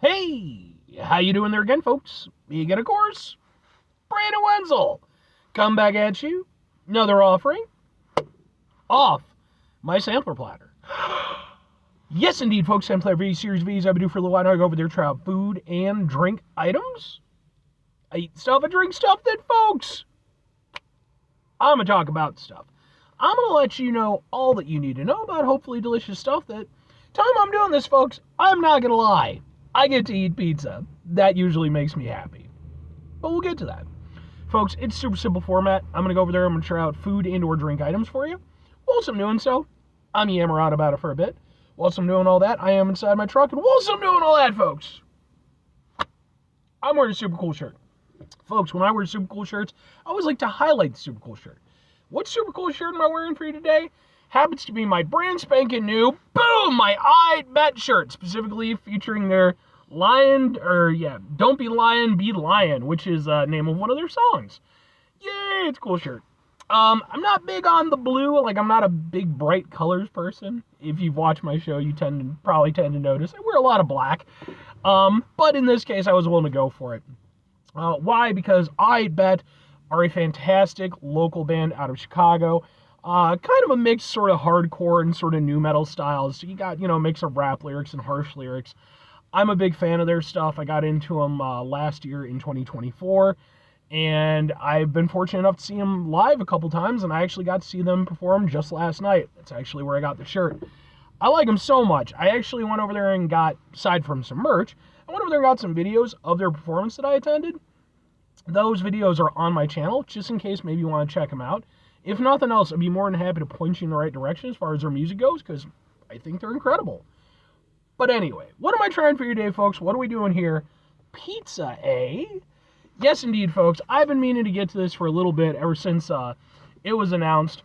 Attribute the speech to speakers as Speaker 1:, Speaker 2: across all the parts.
Speaker 1: Hey, how you doing there again, folks? Me again, of course. Brandon Wenzel. Come back at you. Another offering. Off my sampler platter. Yes, indeed, folks. Sampler V Series V's. I've been doing for a little while now. I go over there, try out food and drink items. I eat stuff, I drink stuff that, folks, I'm going to talk about stuff. I'm going to let you know all that you need to know about hopefully delicious stuff that time I'm doing this, folks, I'm not going to lie. I get to eat pizza. That usually makes me happy. But we'll get to that. Folks, it's super simple format. I'm going to go over there. I'm going to try out food and or drink items for you. Whilst I'm doing so, I'm yammering on about it for a bit. Whilst I'm doing all that, I am inside my truck. And whilst I'm doing all that, folks, I'm wearing a super cool shirt. Folks, when I wear super cool shirts, I always like to highlight the super cool shirt. What super cool shirt am I wearing for you today? Happens to be my brand spanking new, boom, my I Bet shirt, specifically featuring their Don't Be Lion, Be Lion, which is the name of one of their songs. Yay, it's a cool shirt. I'm not big on the blue, I'm not a big bright colors person. If you've watched my show, you probably tend to notice I wear a lot of black. But in this case, I was willing to go for it. Why? Because I Bet are a fantastic local band out of Chicago. Kind of a mix, sort of hardcore and sort of nu metal styles. So you got, a mix of rap lyrics and harsh lyrics. I'm a big fan of their stuff. I got into them last year in 2024. And I've been fortunate enough to see them live a couple times. And I actually got to see them perform just last night. That's actually where I got the shirt. I like them so much. I actually went over there and got, aside from some merch, I went over there and got some videos of their performance that I attended. Those videos are on my channel, just in case maybe you want to check them out. If nothing else, I'd be more than happy to point you in the right direction as far as their music goes, because I think they're incredible. But anyway, what am I trying for you today, folks? What are we doing here? Pizza, eh? Yes, indeed, folks. I've been meaning to get to this for a little bit, ever since it was announced.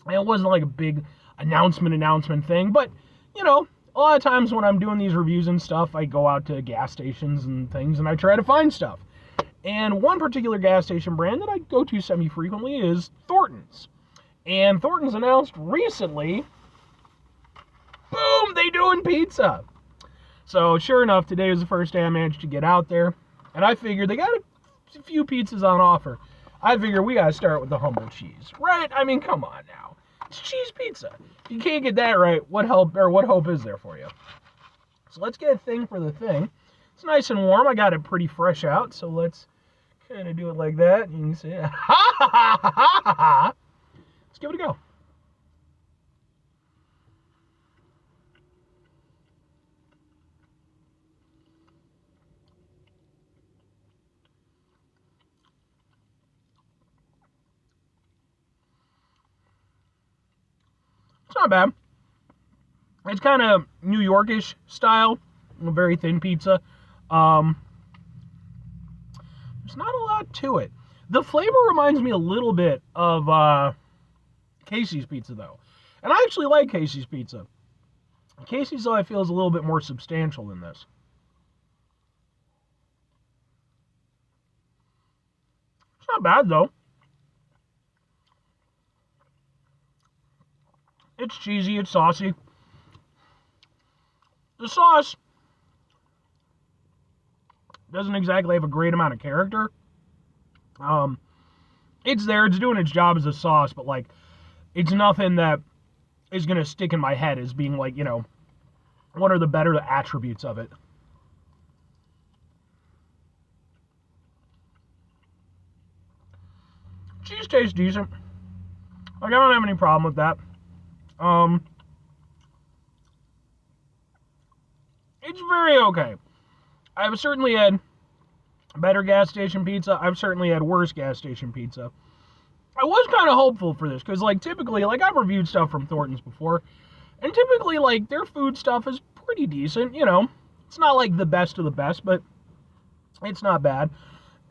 Speaker 1: And it wasn't like a big announcement thing, but, a lot of times when I'm doing these reviews and stuff, I go out to gas stations and things, and I try to find stuff. And one particular gas station brand that I go to semi-frequently is Thornton's. And Thornton's announced recently, boom, they doing pizza. So sure enough, today was the first day I managed to get out there. And I figured they got a few pizzas on offer. I figure we got to start with the humble cheese, right? I mean, come on now. It's cheese pizza. If you can't get that right, what hope is there for you? So let's get a thing for the thing. It's nice and warm. I got it pretty fresh out, so let's kind of do it like that. You can see it. Let's give it a go. It's not bad. It's kind of New Yorkish style, a very thin pizza. There's not a lot to it. The flavor reminds me a little bit of Casey's pizza, though. And I actually like Casey's pizza. Casey's, though, I feel is a little bit more substantial than this. It's not bad, though. It's cheesy, it's saucy. The sauce doesn't exactly have a great amount of character. It's there, it's doing its job as a sauce, but it's nothing that is gonna stick in my head as being what are the better attributes of it. Cheese tastes decent. I don't have any problem with that. It's very okay. I've certainly had better gas station pizza. I've certainly had worse gas station pizza. I was kind of hopeful for this, because typically, I've reviewed stuff from Thornton's before, and typically, their food stuff is pretty decent, It's not, the best of the best, but it's not bad.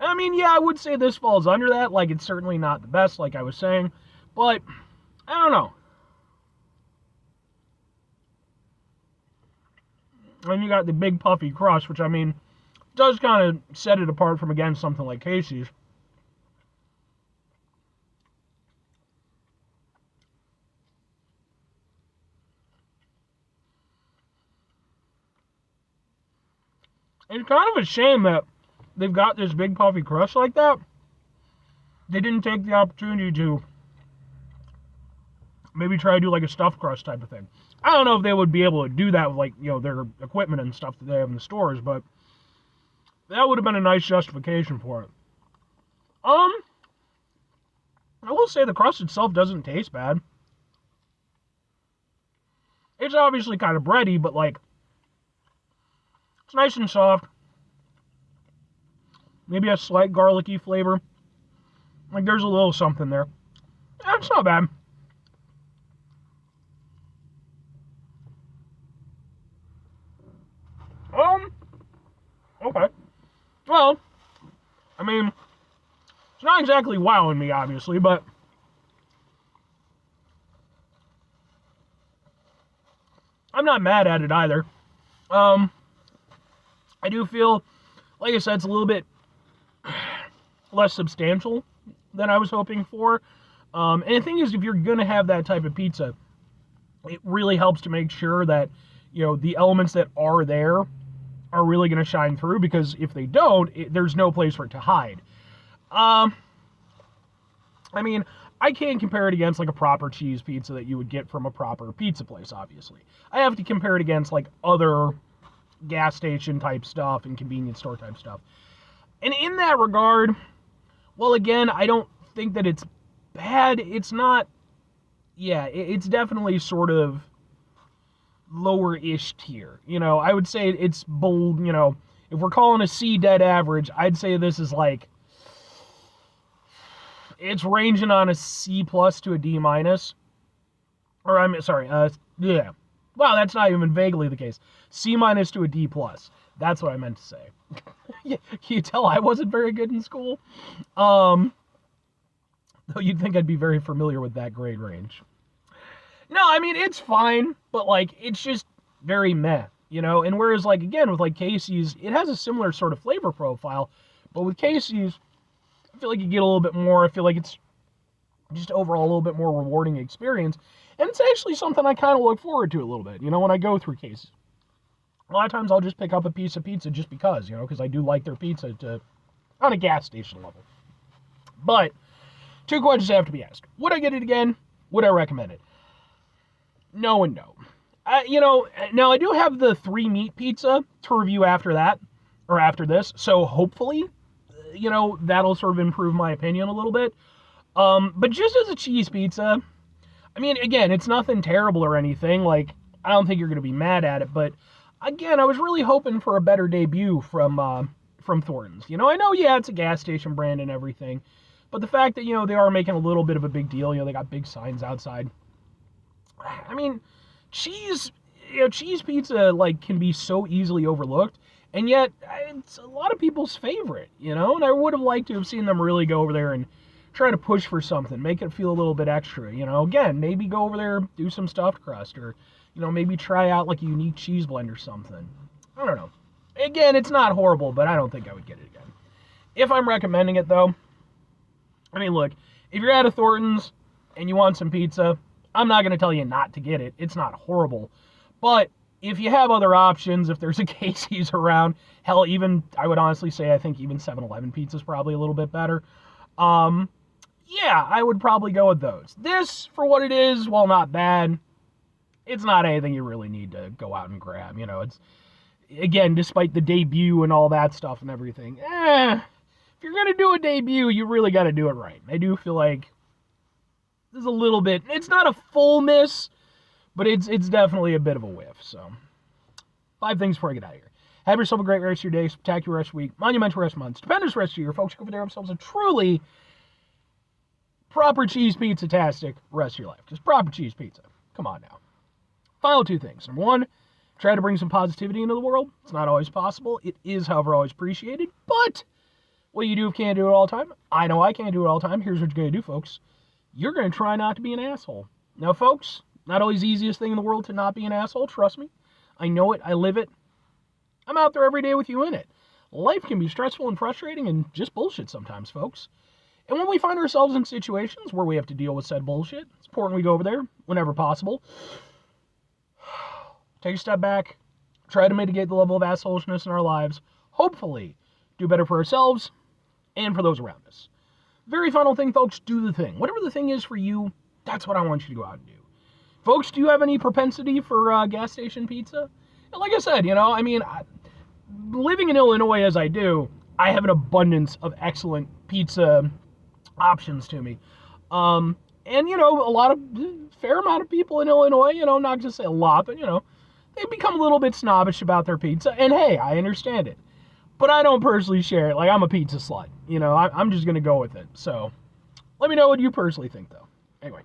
Speaker 1: I mean, yeah, I would say this falls under that. It's certainly not the best, like I was saying, but I don't know. And you got the big puffy crust, which, I mean, does kind of set it apart from, again, something like Casey's. It's kind of a shame that they've got this big puffy crust like that. They didn't take the opportunity to maybe try to do like a stuffed crust type of thing. I don't know if they would be able to do that with like, their equipment and stuff that they have in the stores, but that would have been a nice justification for it. I will say the crust itself doesn't taste bad. It's obviously kind of bready, but like, it's nice and soft. Maybe a slight garlicky flavor. Like there's a little something there. It's not bad. Okay. Well, I mean, it's not exactly wowing me, obviously, but I'm not mad at it either. I do feel, like I said, it's a little bit less substantial than I was hoping for. And the thing is, if you're going to have that type of pizza, it really helps to make sure that, the elements that are there are really going to shine through, because if they don't, there's no place for it to hide. I mean, I can't compare it against like a proper cheese pizza that you would get from a proper pizza place, obviously. I have to compare it against like other gas station type stuff and convenience store type stuff. And in that regard, well, again, I don't think that it's bad. It's not, it's definitely sort of lower-ish tier. I would say it's bold, if we're calling a C dead average, I'd say this is like, it's ranging on a C plus to a D minus. Or I'm sorry, yeah. Wow, that's not even vaguely the case. C minus to a D plus. That's what I meant to say. Can you tell I wasn't very good in school? Though you'd think I'd be very familiar with that grade range. No, I mean, it's fine, but, like, it's just very meh, And whereas, like, again, with, like, Casey's, it has a similar sort of flavor profile, but with Casey's, I feel like you get a little bit more. I feel like it's just overall a little bit more rewarding experience. And it's actually something I kind of look forward to a little bit, when I go through Casey's. A lot of times I'll just pick up a piece of pizza just because, because I do like their pizza on a gas station level. But, 2 questions have to be asked. Would I get it again? Would I recommend it? No and no. Now I do have the 3 meat pizza to review after that, or after this, so hopefully, that'll sort of improve my opinion a little bit. But just as a cheese pizza, I mean, again, it's nothing terrible or anything, like, I don't think you're going to be mad at it, but, again, I was really hoping for a better debut from Thornton's. I know, it's a gas station brand and everything, but the fact that, they are making a little bit of a big deal, they got big signs outside. I mean, cheese pizza, like, can be so easily overlooked, and yet, it's a lot of people's favorite, and I would have liked to have seen them really go over there and try to push for something, make it feel a little bit extra, again, maybe go over there, do some stuffed crust, or, maybe try out, like, a unique cheese blend or something. I don't know. Again, it's not horrible, but I don't think I would get it again. If I'm recommending it, though, I mean, look, if you're at a Thornton's and you want some pizza, I'm not going to tell you not to get it. It's not horrible. But if you have other options, if there's a Casey's around, hell, even, I would honestly say, I think even 7-Eleven pizza is probably a little bit better. I would probably go with those. This, for what it is, while not bad, it's not anything you really need to go out and grab. It's, again, despite the debut and all that stuff and everything, if you're going to do a debut, you really got to do it right. I do feel like there's a little bit, it's not a full miss, but it's definitely a bit of a whiff. So, 5 things before I get out of here. Have yourself a great rest of your day, spectacular rest of your week, monumental rest of month, stupendous rest of your year, folks. Go over there themselves a truly proper cheese pizza-tastic rest of your life. Just proper cheese pizza. Come on now. Final 2 things. Number 1, try to bring some positivity into the world. It's not always possible. It is, however, always appreciated. But what you do can't do it all the time. I know I can't do it all the time. Here's what you're going to do, folks. You're going to try not to be an asshole. Now, folks, not always the easiest thing in the world to not be an asshole. Trust me. I know it. I live it. I'm out there every day with you in it. Life can be stressful and frustrating and just bullshit sometimes, folks. And when we find ourselves in situations where we have to deal with said bullshit, it's important we go over there whenever possible. Take a step back. Try to mitigate the level of assholishness in our lives. hopefully, do better for ourselves and for those around us. Very final thing, folks, do the thing. Whatever the thing is for you, that's what I want you to go out and do. Folks, do you have any propensity for gas station pizza? And like I said, living in Illinois as I do, I have an abundance of excellent pizza options to me. Fair amount of people in Illinois, not just a lot, but, they become a little bit snobbish about their pizza. And hey, I understand it. But I don't personally share it. Like, I'm a pizza slut. I'm just going to go with it. So, let me know what you personally think, though. Anyway.